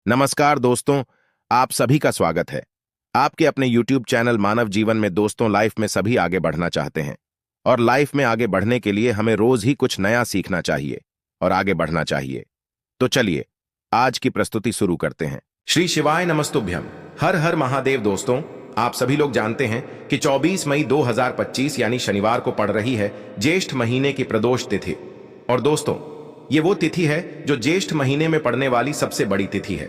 नमस्कार दोस्तों, आप सभी का स्वागत है। आपके अपने YouTube चैनल मानव जीवन में दोस्तों लाइफ में सभी आगे बढ़ना चाहते हैं और लाइफ में आगे बढ़ने के लिए हमें रोज ही कुछ नया सीखना चाहिए और आगे बढ़ना चाहिए। तो चलिए आज की प्रस्तुति शुरू करते हैं। श्री शिवाय नमस्तुभ्यम। हर हर महादेव। दोस्तों, आप सभी लोग जानते हैं कि 24 मई 2025 यानी शनिवार को पड़ रही है ज्येष्ठ महीने की प्रदोष तिथि। और दोस्तों, ये वो तिथि है जो ज्येष्ठ महीने में पड़ने वाली सबसे बड़ी तिथि है,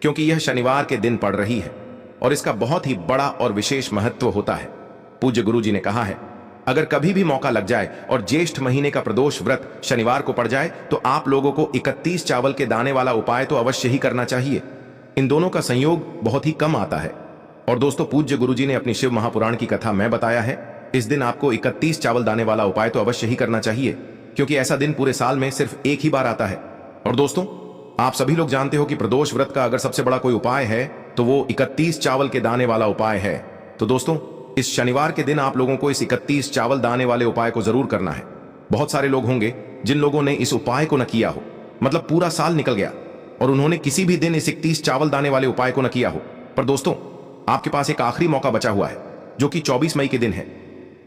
क्योंकि यह शनिवार के दिन पड़ रही है और इसका बहुत ही बड़ा और विशेष महत्व होता है। पूज्य गुरु जी ने कहा है, अगर कभी भी मौका लग जाए और ज्येष्ठ महीने का प्रदोष व्रत शनिवार को पड़ जाए तो आप लोगों को 31 चावल के दाने वाला उपाय तो अवश्य ही करना चाहिए। इन दोनों का संयोग बहुत ही कम आता है। और दोस्तों, पूज्य गुरु जी ने अपनी शिव महापुराण की कथा में बताया है, इस दिन आपको 31 चावल दाने वाला उपाय तो अवश्य ही करना चाहिए, क्योंकि ऐसा दिन पूरे साल में सिर्फ एक ही बार आता है। और दोस्तों, आप सभी लोग जानते हो कि प्रदोष व्रत का अगर सबसे बड़ा कोई उपाय है तो वो 31 चावल के दाने वाला उपाय है। तो दोस्तों, इस शनिवार के दिन आप लोगों को इस 31 चावल दाने वाले उपाय को जरूर करना है। बहुत सारे लोग होंगे जिन लोगों ने इस उपाय को न किया हो, मतलब पूरा साल निकल गया और उन्होंने किसी भी दिन इस 31 चावल दाने वाले उपाय को न किया हो। पर दोस्तों, आपके पास एक आखिरी मौका बचा हुआ है जो कि 24 मई के दिन है।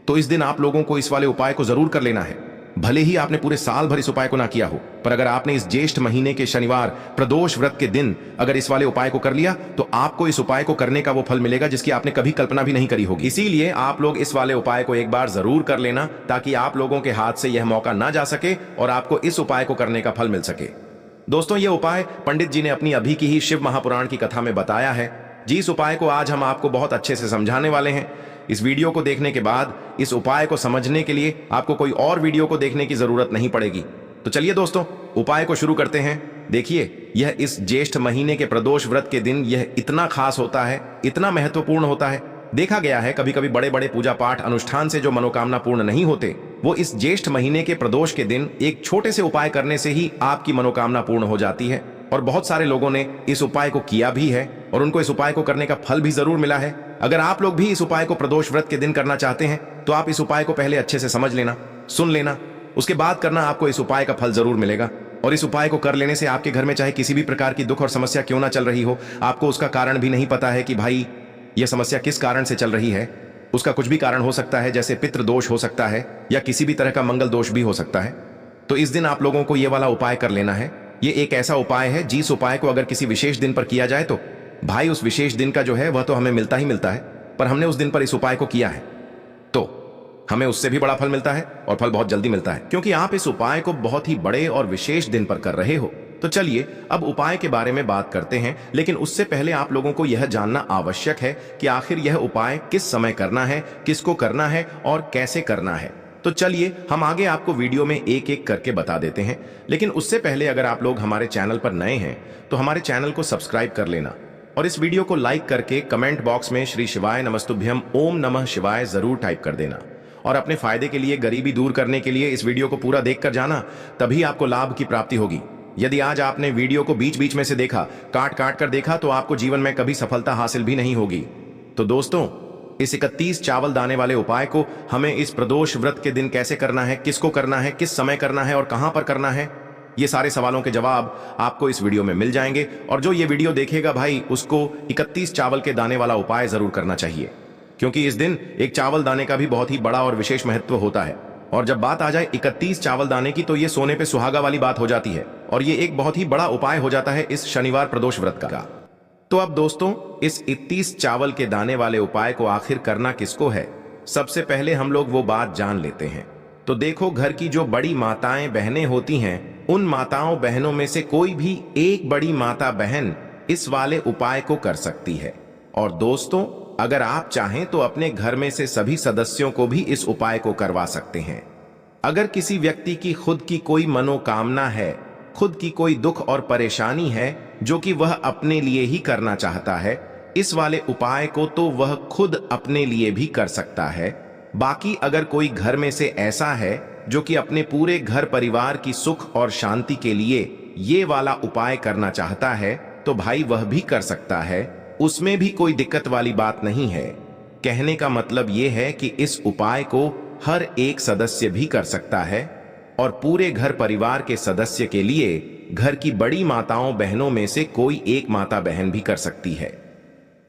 तो इस दिन आप लोगों को इस वाले उपाय को जरूर कर लेना है। भले ही आपने पूरे साल भर इस उपाय को ना किया हो, पर अगर आपने इस ज्येष्ठ महीने के शनिवार प्रदोष व्रत के दिन अगर इस वाले उपाय को कर लिया तो आपको इस उपाय को करने का वो फल मिलेगा जिसकी आपने कभी कल्पना भी नहीं करी होगी। इसीलिए आप लोग इस वाले उपाय को एक बार जरूर कर लेना, ताकि आप लोगों के हाथ से यह मौका ना जा सके और आपको इस उपाय को करने का फल मिल सके। दोस्तों, यह उपाय पंडित जी ने अपनी अभी की ही शिव महापुराण की कथा में बताया है। जिस उपाय को आज हम आपको बहुत अच्छे से समझाने वाले हैं। इस वीडियो को देखने के बाद इस उपाय को समझने के लिए आपको कोई और वीडियो को देखने की जरूरत नहीं पड़ेगी। तो चलिए दोस्तों, उपाय को शुरू करते हैं। देखिए, यह इस ज्येष्ठ महीने के प्रदोष व्रत के दिन यह इतना खास होता है, इतना महत्वपूर्ण होता है। देखा गया है कभी कभी बड़े बड़े पूजा पाठ अनुष्ठान से जो मनोकामना पूर्ण नहीं होते, वो इस ज्येष्ठ महीने के प्रदोष के दिन एक छोटे से उपाय करने से ही आपकी मनोकामना पूर्ण हो जाती है। और बहुत सारे लोगों ने इस उपाय को किया भी है और उनको इस उपाय को करने का फल भी जरूर मिला है। अगर आप लोग भी इस उपाय को प्रदोष व्रत के दिन करना चाहते हैं तो आप इस उपाय को पहले अच्छे से समझ लेना, सुन लेना, उसके बाद करना। आपको इस उपाय का फल जरूर मिलेगा। और इस उपाय को कर लेने से आपके घर में चाहे किसी भी प्रकार की दुख और समस्या क्यों ना चल रही हो, आपको उसका कारण भी नहीं पता है कि भाई यह समस्या किस कारण से चल रही है। उसका कुछ भी कारण हो सकता है, जैसे पितृ दोष हो सकता है या किसी भी तरह का मंगल दोष भी हो सकता है। तो इस दिन आप लोगों को यह वाला उपाय कर लेना है। ये एक ऐसा उपाय है जिस उपाय को अगर किसी विशेष दिन पर किया जाए तो भाई उस विशेष दिन का जो है वह तो हमें मिलता ही मिलता है, पर हमने उस दिन पर इस उपाय को किया है तो हमें उससे भी बड़ा फल मिलता है और फल बहुत जल्दी मिलता है, क्योंकि आप इस उपाय को बहुत ही बड़े और विशेष दिन पर कर रहे हो। तो चलिए अब उपाय के बारे में बात करते हैं, लेकिन उससे पहले आप लोगों को यह जानना आवश्यक है कि आखिर यह उपाय किस समय करना है, किसको करना है और कैसे करना है। तो चलिए हम आगे आपको वीडियो में एक एक करके बता देते हैं। लेकिन उससे पहले अगर आप लोग हमारे चैनल पर नए हैं तो हमारे चैनल को सब्सक्राइब कर लेना और इस वीडियो को लाइक करके कमेंट बॉक्स में श्री शिवाय नमस्तुभ्यम ओम नमः शिवाय जरूर टाइप कर देना। और अपने फायदे के लिए, गरीबी दूर करने के लिए इस वीडियो को पूरा देखकर जाना, तभी आपको लाभ की प्राप्ति होगी। यदि आज आपने वीडियो को बीच बीच में से देखा, काट काट कर देखा, तो आपको जीवन में कभी सफलता हासिल भी नहीं होगी। तो दोस्तों, इस 31 चावल दाने वाले उपाय को हमें इस प्रदोष व्रत के दिन कैसे करना है, किसको करना है, किस समय करना है और कहां पर करना है, ये सारे सवालों के जवाब आपको इस वीडियो में मिल जाएंगे। और जो ये वीडियो देखेगा भाई, उसको 31 चावल के दाने वाला उपाय जरूर करना चाहिए, क्योंकि इस दिन एक चावल दाने का भी बहुत ही बड़ा और विशेष महत्व होता है। और जब बात आ जाए 31 चावल दाने की, तो ये सोने पे सुहागा वाली बात हो जाती है और ये एक बहुत ही बड़ा उपाय हो जाता है इस शनिवार प्रदोष व्रत का। तो अब दोस्तों, इस 31 चावल के दाने वाले उपाय को आखिर करना किसको है, सबसे पहले हम लोग वो बात जान लेते हैं। तो देखो, घर की जो बड़ी माताएं बहनें होती हैं, उन माताओं बहनों में से कोई भी एक बड़ी माता बहन इस वाले उपाय को कर सकती है। और दोस्तों, अगर आप चाहें तो अपने घर में से सभी सदस्यों को भी इस उपाय को करवा सकते हैं। अगर किसी व्यक्ति की खुद की कोई मनोकामना है, खुद की कोई दुख और परेशानी है जो कि वह अपने लिए ही करना चाहता है, इस वाले उपाय को तो वह खुद अपने लिए भी कर सकता है। बाकी अगर कोई घर में से ऐसा है जो कि अपने पूरे घर परिवार की सुख और शांति के लिए ये वाला उपाय करना चाहता है, तो भाई वह भी कर सकता है। उसमें भी कोई दिक्कत वाली बात नहीं है। कहने का मतलब यह है कि इस उपाय को हर एक सदस्य भी कर सकता है और पूरे घर परिवार के सदस्य के लिए घर की बड़ी माताओं बहनों में से कोई एक माता बहन भी कर सकती है।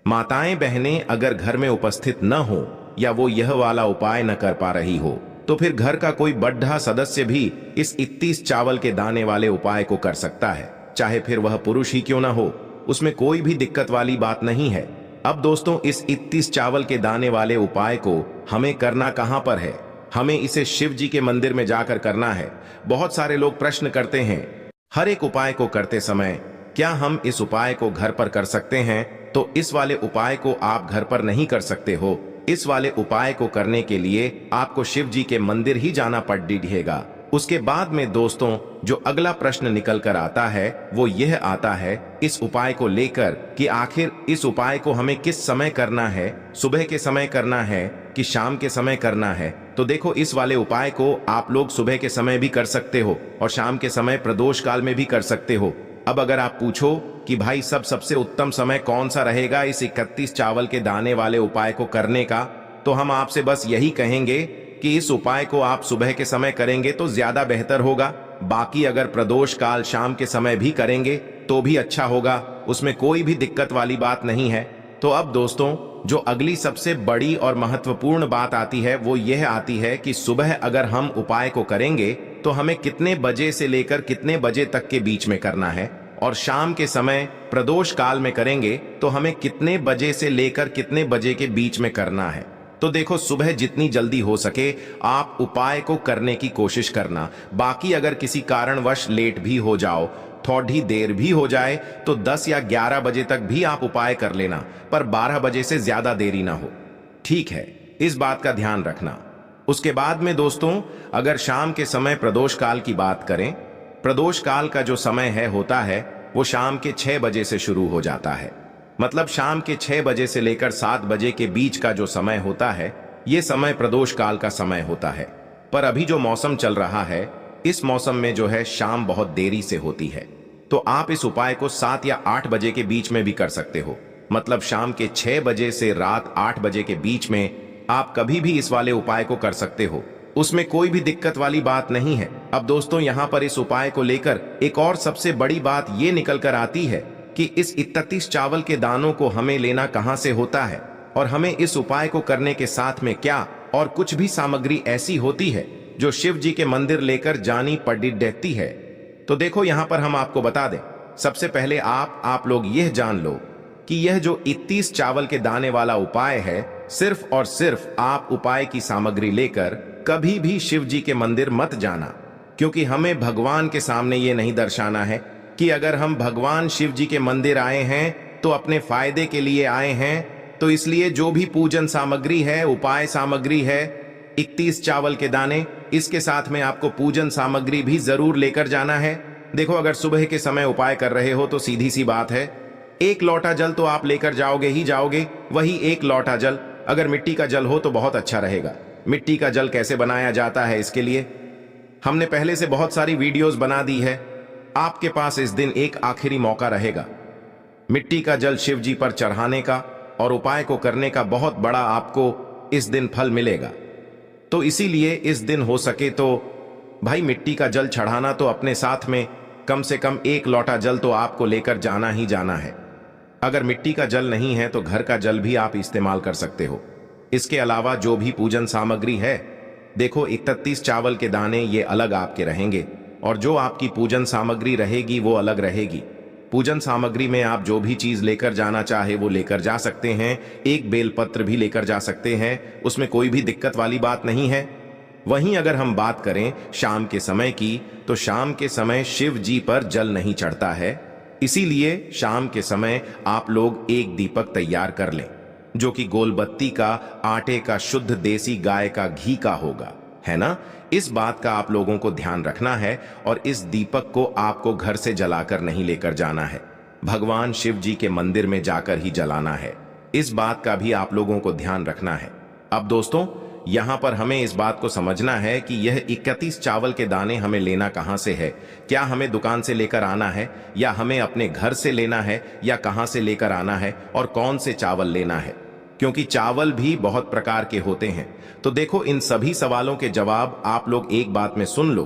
माताएं बहनें अगर घर में उपस्थित न हो या वो यह वाला उपाय न कर पा रही हो तो फिर घर का कोई बड़ा सदस्य भी इस 31 चावल के दाने वाले उपाय को कर सकता है, चाहे फिर वह पुरुष ही क्यों ना हो। उसमें कोई भी दिक्कत वाली बात नहीं है। अब दोस्तों, इस 31 चावल के दाने वाले उपाय को हमें करना कहां पर है? हमें इसे शिव जी के मंदिर में जाकर करना है। बहुत सारे लोग प्रश्न करते हैं, हर एक उपाय को करते समय क्या हम इस उपाय को घर पर कर सकते हैं? तो इस वाले उपाय को आप घर पर नहीं कर सकते हो। इस वाले उपाय को करने के लिए आपको शिव जी के मंदिर ही जाना पड़ेगा। उसके बाद में दोस्तों, जो अगला प्रश्न निकल कर आता है वो यह आता है इस उपाय को लेकर कि आखिर इस उपाय को हमें किस समय करना है, सुबह के समय करना है कि शाम के समय करना है। तो देखो, इस वाले उपाय को आप लोग सुबह के समय भी कर सकते हो और शाम के समय प्रदोष काल में भी कर सकते हो। अब अगर आप पूछो कि भाई सबसे उत्तम समय कौन सा रहेगा इस 31 चावल के दाने वाले उपाय को करने का, तो हम आपसे बस यही कहेंगे कि इस उपाय को आप सुबह के समय करेंगे तो ज्यादा बेहतर होगा। बाकी अगर प्रदोष काल शाम के समय भी करेंगे तो भी अच्छा होगा, उसमें कोई भी दिक्कत वाली बात नहीं है। तो अब दोस्तों, जो अगली सबसे बड़ी और महत्वपूर्ण बात आती है वो यह आती है कि सुबह अगर हम उपाय को करेंगे तो हमें कितने बजे से लेकर कितने बजे तक के बीच में करना है, और शाम के समय प्रदोष काल में करेंगे तो हमें कितने बजे से लेकर कितने बजे के बीच में करना है। तो देखो, सुबह जितनी जल्दी हो सके आप उपाय को करने की कोशिश करना। बाकी अगर किसी कारणवश लेट भी हो जाओ, थोड़ी देर भी हो जाए, तो 10 या 11 बजे तक भी आप उपाय कर लेना, पर 12 बजे से ज्यादा देरी ना हो। ठीक है, इस बात का ध्यान रखना। उसके बाद में दोस्तों, अगर शाम के समय प्रदोष काल की बात करें, प्रदोष काल का जो समय होता है वो शाम के 6 बजे से शुरू हो जाता है। मतलब शाम के 6 बजे से लेकर 7 बजे के बीच का जो समय होता है ये समय प्रदोष काल का समय होता है। पर अभी जो मौसम चल रहा है, इस मौसम में जो है शाम बहुत देरी से होती है, तो आप इस उपाय को 7 या 8 बजे के बीच में भी कर सकते हो। मतलब शाम के 6 बजे से रात 8 बजे के बीच में आप कभी भी इस वाले उपाय को कर सकते हो, उसमें कोई भी दिक्कत वाली बात नहीं है। अब दोस्तों, यहाँ पर इस उपाय को लेकर एक और सबसे बड़ी बात ये निकल कर आती है कि इस 31 चावल के दानों को हमें लेना कहां से होता है, और हमें इस उपाय को करने के साथ में क्या और कुछ भी सामग्री ऐसी होती है जो शिव जी के मंदिर लेकर जानी पड़ती है। तो देखो, यहां पर हम आपको बता दें, सबसे पहले आप लोग यह जान लो कि यह जो 31 चावल के दाने वाला उपाय है, सिर्फ और सिर्फ आप उपाय की सामग्री लेकर कभी भी शिव जी के मंदिर मत जाना, क्योंकि हमें भगवान के सामने ये नहीं दर्शाना है कि अगर हम भगवान शिव जी के मंदिर आए हैं तो अपने फायदे के लिए आए हैं। तो इसलिए जो भी पूजन सामग्री है, उपाय सामग्री है, 31 चावल के दाने, इसके साथ में आपको पूजन सामग्री भी जरूर लेकर जाना है। देखो, अगर सुबह के समय उपाय कर रहे हो तो सीधी सी बात है, 1 लोटा जल तो आप लेकर जाओगे ही जाओगे। वही 1 लोटा जल अगर मिट्टी का जल हो तो बहुत अच्छा रहेगा। मिट्टी का जल कैसे बनाया जाता है, इसके लिए हमने पहले से बहुत सारी वीडियोस बना दी है। आपके पास इस दिन एक आखिरी मौका रहेगा मिट्टी का जल शिव जी पर चढ़ाने का और उपाय को करने का। बहुत बड़ा आपको इस दिन फल मिलेगा। तो इसीलिए इस दिन हो सके तो भाई मिट्टी का जल चढ़ाना तो अपने साथ में कम से कम 1 लोटा जल तो आपको लेकर जाना ही जाना है। अगर मिट्टी का जल नहीं है तो घर का जल भी आप इस्तेमाल कर सकते हो। इसके अलावा जो भी पूजन सामग्री है, देखो 31 चावल के दाने ये अलग आपके रहेंगे और जो आपकी पूजन सामग्री रहेगी वो अलग रहेगी। पूजन सामग्री में आप जो भी चीज लेकर जाना चाहे वो लेकर जा सकते हैं। एक बेलपत्र भी लेकर जा सकते हैं, उसमें कोई भी दिक्कत वाली बात नहीं है। वहीं अगर हम बात करें शाम के समय की, तो शाम के समय शिव जी पर जल नहीं चढ़ता है। इसीलिए शाम के समय आप लोग एक दीपक तैयार कर लें, जो कि गोलबत्ती का, आटे का, शुद्ध देसी गाय का घी का होगा, है ना। इस बात का आप लोगों को ध्यान रखना है और इस दीपक को आपको घर से जलाकर नहीं लेकर जाना है, भगवान शिव जी के मंदिर में जाकर ही जलाना है। इस बात का भी आप लोगों को ध्यान रखना है। अब दोस्तों, यहां पर हमें इस बात को समझना है कि यह 31 चावल के दाने हमें लेना कहां से है। क्या हमें दुकान से लेकर आना है, या हमें अपने घर से लेना है, या कहां से लेकर आना है, और कौन से चावल लेना है, क्योंकि चावल भी बहुत प्रकार के होते हैं। तो देखो, इन सभी सवालों के जवाब आप लोग एक बात में सुन लो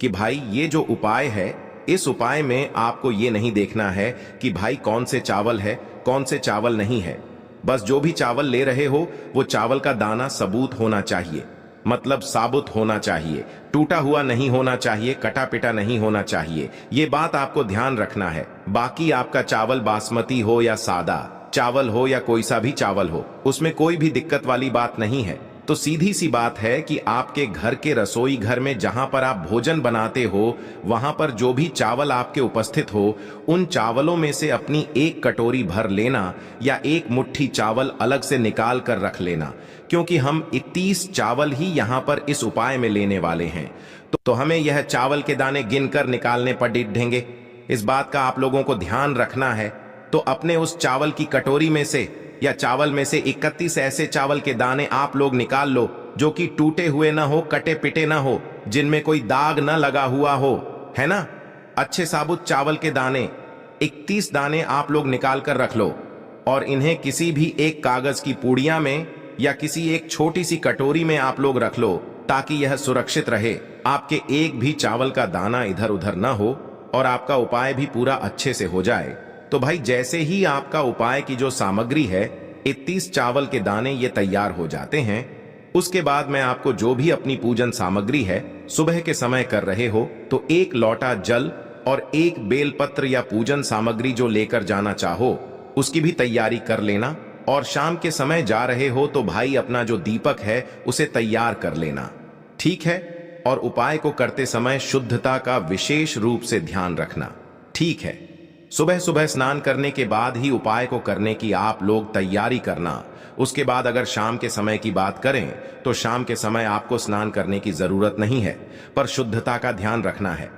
कि भाई ये जो उपाय है इस उपाय में आपको ये नहीं देखना है कि भाई कौन से चावल है कौन से चावल नहीं है। बस जो भी चावल ले रहे हो वो चावल का दाना सबूत होना चाहिए, मतलब साबुत होना चाहिए, टूटा हुआ नहीं होना चाहिए, कटा पिटा नहीं होना चाहिए। ये बात आपको ध्यान रखना है। बाकी आपका चावल बासमती हो या सादा चावल हो या कोई सा भी चावल हो, उसमें कोई भी दिक्कत वाली बात नहीं है। तो सीधी सी बात है कि आपके घर के रसोई घर में जहां पर आप भोजन बनाते हो वहां पर जो भी चावल आपके उपस्थित हो उन चावलों में से अपनी एक कटोरी भर लेना या एक मुट्ठी चावल अलग से निकाल कर रख लेना, क्योंकि हम 31 चावल ही यहां पर इस उपाय में लेने वाले हैं। तो हमें यह चावल के दाने गिनकर निकालने पर डिढेंगे। इस बात का आप लोगों को ध्यान रखना है। तो अपने उस चावल की कटोरी में से या चावल में से 31 ऐसे चावल के दाने आप लोग निकाल लो जो कि टूटे हुए ना हो, कटे पिटे ना हो, जिनमें कोई दाग ना लगा हुआ हो, है ना। अच्छे साबुत चावल के दाने 31 दाने आप लोग निकाल कर रख लो और इन्हें किसी भी एक कागज की पुड़िया में या किसी एक छोटी सी कटोरी में आप लोग रख लो, ताकि यह सुरक्षित रहे, आपके एक भी चावल का दाना इधर उधर ना हो और आपका उपाय भी पूरा अच्छे से हो जाए। तो भाई जैसे ही आपका उपाय की जो सामग्री है 31 चावल के दाने ये तैयार हो जाते हैं, उसके बाद मैं आपको जो भी अपनी पूजन सामग्री है सुबह के समय कर रहे हो तो एक लोटा जल और एक बेलपत्र या पूजन सामग्री जो लेकर जाना चाहो उसकी भी तैयारी कर लेना। और शाम के समय जा रहे हो तो भाई अपना जो दीपक है उसे तैयार कर लेना, ठीक है। और उपाय को करते समय शुद्धता का विशेष रूप से ध्यान रखना, ठीक है। सुबह सुबह स्नान करने के बाद ही उपाय को करने की आप लोग तैयारी करना। उसके बाद अगर शाम के समय की बात करें तो शाम के समय आपको स्नान करने की जरूरत नहीं है, पर शुद्धता का ध्यान रखना है।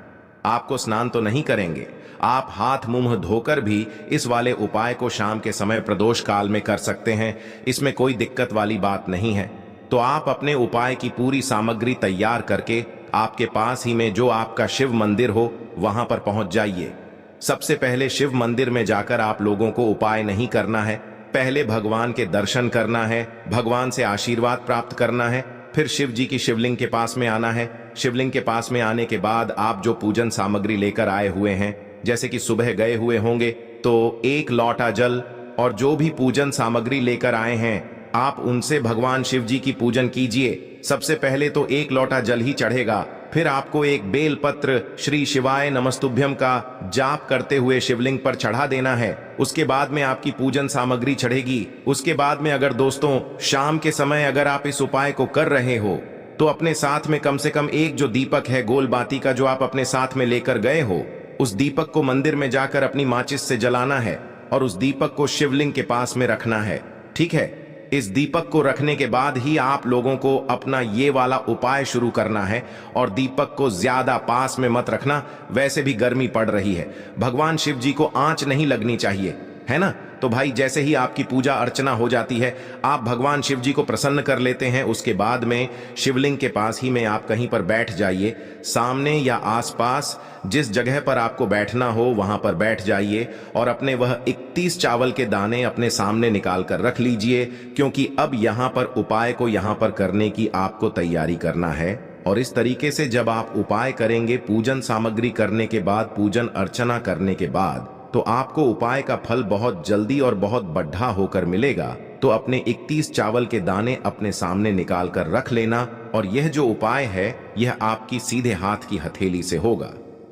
आपको स्नान तो नहीं करेंगे, आप हाथ मुंह धोकर भी इस वाले उपाय को शाम के समय प्रदोष काल में कर सकते हैं, इसमें कोई दिक्कत वाली बात नहीं है। तो आप अपने उपाय की पूरी सामग्री तैयार करके आपके पास ही में जो आपका शिव मंदिर हो वहां पर पहुंच जाइए। सबसे पहले शिव मंदिर में जाकर आप लोगों को उपाय नहीं करना है, पहले भगवान के दर्शन करना है, भगवान से आशीर्वाद प्राप्त करना है, फिर शिव जी की शिवलिंग के पास में आना है। शिवलिंग के पास में आने के बाद आप जो पूजन सामग्री लेकर आए हुए हैं, जैसे कि सुबह गए हुए होंगे तो एक लोटा जल और जो भी पूजन सामग्री लेकर आए हैं आप उनसे भगवान शिव जी की पूजन कीजिए। सबसे पहले तो एक लोटा जल ही चढ़ेगा, फिर आपको एक बेल पत्र श्री शिवाय नमस्तुभ्यम का जाप करते हुए शिवलिंग पर चढ़ा देना है। उसके बाद में आपकी पूजन सामग्री चढ़ेगी। उसके बाद में अगर दोस्तों शाम के समय अगर आप इस उपाय को कर रहे हो तो अपने साथ में कम से कम एक जो दीपक है गोल बाती का जो आप अपने साथ में लेकर गए हो, उस दीपक को मंदिर में जाकर अपनी माचिस से जलाना है और उस दीपक को शिवलिंग के पास में रखना है, ठीक है। इस दीपक को रखने के बाद ही आप लोगों को अपना ये वाला उपाय शुरू करना है और दीपक को ज्यादा पास में मत रखना, वैसे भी गर्मी पड़ रही है, भगवान शिव जी को आंच नहीं लगनी चाहिए, है ना। तो भाई जैसे ही आपकी पूजा अर्चना हो जाती है आप भगवान शिव जी को प्रसन्न कर लेते हैं, उसके बाद में शिवलिंग के पास ही में आप कहीं पर बैठ जाइए, सामने या आसपास जिस जगह पर आपको बैठना हो वहां पर बैठ जाइए और अपने वह 31 चावल के दाने अपने सामने निकाल कर रख लीजिए, क्योंकि अब यहां पर उपाय को यहां पर करने की आपको तैयारी करना है। और इस तरीके से जब आप उपाय करेंगे, पूजन सामग्री करने के बाद, पूजन अर्चना करने के बाद, तो आपको उपाय का फल बहुत जल्दी और बहुत बढ़ा होकर मिलेगा। तो अपने 31 चावल के दाने अपने सामने निकाल कर रख लेना और यह जो उपाय है यह आपकी सीधे हाथ की हथेली से होगा,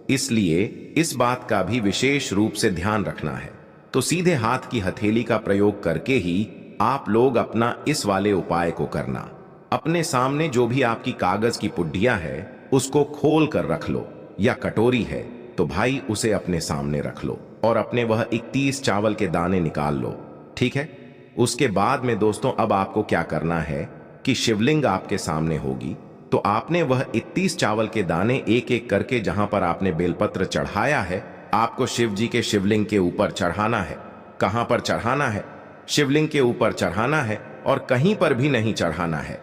इसलिए इस बात का भी विशेष रूप से ध्यान रखना है। तो सीधे हाथ की हथेली का प्रयोग करके ही आप लोग अपना इस वाले उपाय को करना। अपने सामने जो भी आपकी कागज की पुड्डिया है उसको खोल कर रख लो, या कटोरी है तो भाई उसे अपने सामने रख लो और अपने वह 31 चावल के दाने निकाल लो, ठीक है। उसके बाद में दोस्तों अब आपको क्या करना है कि शिवलिंग आपके सामने होगी, तो आपने वह 31 चावल के दाने एक एक करके जहां पर आपने बेलपत्र चढ़ाया है आपको शिव जी के शिवलिंग के ऊपर चढ़ाना है। कहां पर चढ़ाना है? शिवलिंग के ऊपर चढ़ाना है और कहीं पर भी नहीं चढ़ाना है।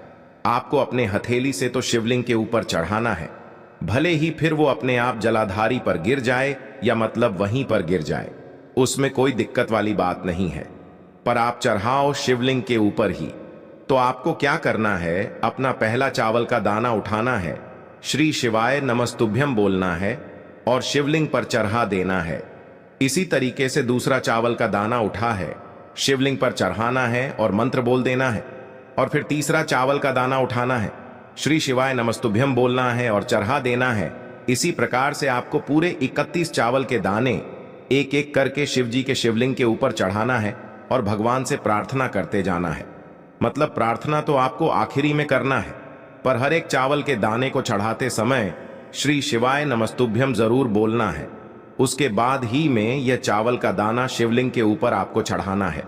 आपको अपने हथेली से तो शिवलिंग के ऊपर चढ़ाना है, भले ही फिर वो अपने आप जलाधारी पर गिर जाए या मतलब वहीं पर गिर जाए, उसमें कोई दिक्कत वाली बात नहीं है, पर आप चढ़ाओ शिवलिंग के ऊपर ही। तो आपको क्या करना है, अपना पहला चावल का दाना उठाना है, श्री शिवाय नमस्तुभ्यम बोलना है और शिवलिंग पर चढ़ा देना है। इसी तरीके से दूसरा चावल का दाना उठा है, शिवलिंग पर चढ़ाना है और मंत्र बोल देना है। और फिर तीसरा चावल का दाना उठाना है, श्री शिवाय नमस्तुभ्यम बोलना है और चढ़ा देना है। इसी प्रकार से आपको पूरे 31 चावल के दाने एक एक करके शिव जी के शिवलिंग के ऊपर चढ़ाना है और भगवान से प्रार्थना करते जाना है। मतलब प्रार्थना तो आपको आखिरी में करना है, पर हर एक चावल के दाने को चढ़ाते समय श्री शिवाय नमस्तुभ्यम जरूर बोलना है। उसके बाद ही में यह चावल का दाना शिवलिंग के ऊपर आपको चढ़ाना है।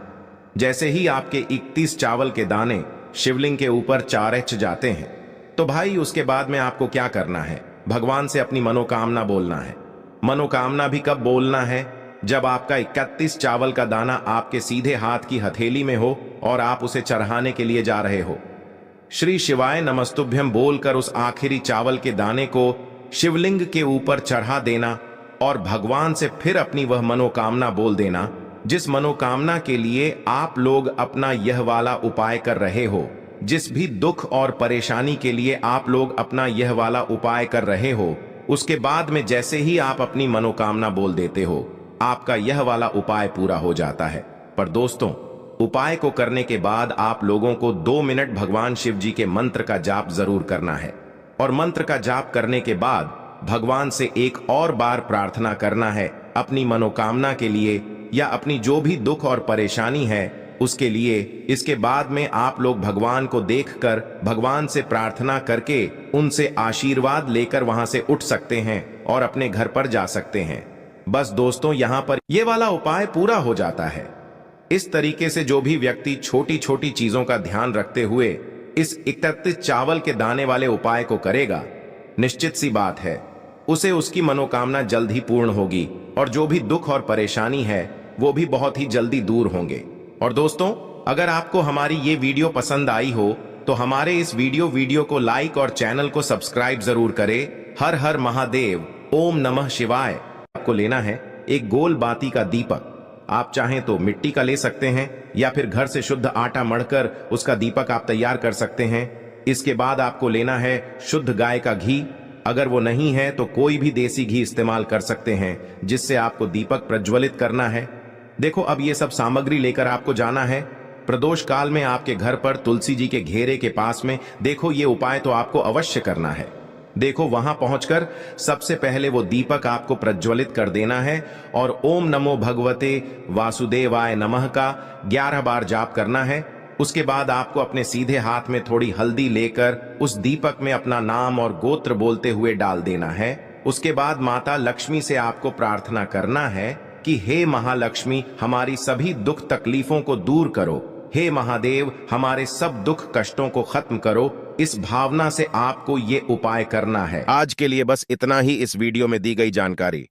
जैसे ही आपके 31 चावल के दाने शिवलिंग के ऊपर चारच जाते हैं, तो भाई उसके बाद में आपको क्या करना है, भगवान से अपनी मनोकामना बोलना है। मनोकामना भी कब बोलना है, जब आपका 31 चावल का दाना आपके सीधे हाथ की हथेली में हो और आप उसे चढ़ाने के लिए जा रहे हो। श्री शिवाय नमस्तुभ्यम बोलकर उस आखिरी चावल के दाने को शिवलिंग के ऊपर चढ़ा देना और भगवान से फिर अपनी वह मनोकामना बोल देना, जिस मनोकामना के लिए आप लोग अपना यह वाला उपाय कर रहे हो। जिस भी दुख और परेशानी के लिए आप लोग अपना यह वाला उपाय कर रहे हो, उसके बाद में जैसे ही आप अपनी मनोकामना बोल देते हो, आपका यह वाला उपाय पूरा हो जाता है। पर दोस्तों, उपाय को करने के बाद आप लोगों को 2 मिनट भगवान शिव जी के मंत्र का जाप जरूर करना है। और मंत्र का जाप करने के बाद भगवान से एक और बार प्रार्थना करना है अपनी मनोकामना के लिए या अपनी जो भी दुख और परेशानी है उसके लिए। इसके बाद में आप लोग भगवान को देखकर भगवान से प्रार्थना करके उनसे आशीर्वाद लेकर वहां से उठ सकते हैं और अपने घर पर जा सकते हैं। बस दोस्तों, यहां पर यह वाला उपाय पूरा हो जाता है। इस तरीके से जो भी व्यक्ति छोटी छोटी चीजों का ध्यान रखते हुए इस 31 चावल के दाने वाले उपाय को करेगा, निश्चित सी बात है उसे उसकी मनोकामना जल्द ही पूर्ण होगी और जो भी दुख और परेशानी है वो भी बहुत ही जल्दी दूर होंगे। और दोस्तों, अगर आपको हमारी ये वीडियो पसंद आई हो तो हमारे इस वीडियो को लाइक और चैनल को सब्सक्राइब जरूर करें। हर हर महादेव, ओम नमः शिवाय। आपको लेना है एक गोल बाती का दीपक। आप चाहें तो मिट्टी का ले सकते हैं या फिर घर से शुद्ध आटा मढ़कर उसका दीपक आप तैयार कर सकते हैं। इसके बाद आपको लेना है शुद्ध गाय का घी। अगर वो नहीं है तो कोई भी देसी घी इस्तेमाल कर सकते हैं, जिससे आपको दीपक प्रज्वलित करना है। देखो, अब ये सब सामग्री लेकर आपको जाना है प्रदोष काल में आपके घर पर तुलसी जी के घेरे के पास में। देखो, ये उपाय तो आपको अवश्य करना है। देखो, वहां पहुंचकर सबसे पहले वो दीपक आपको प्रज्वलित कर देना है और ओम नमो भगवते वासुदेवाय नमः का 11 बार जाप करना है। उसके बाद आपको अपने सीधे हाथ में थोड़ी हल्दी लेकर उस दीपक में अपना नाम और गोत्र बोलते हुए डाल देना है। उसके बाद माता लक्ष्मी से आपको प्रार्थना करना है कि हे महालक्ष्मी, हमारी सभी दुख तकलीफों को दूर करो। हे महादेव, हमारे सब दुख कष्टों को खत्म करो। इस भावना से आपको ये उपाय करना है। आज के लिए बस इतना ही इस वीडियो में दी गई जानकारी।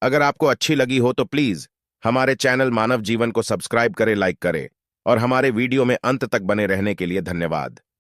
अगर आपको अच्छी लगी हो तो प्लीज हमारे चैनल मानव जीवन को सब्सक्राइब करें, लाइक करें और हमारे वीडियो में अंत तक बने रहने के लिए धन्यवाद।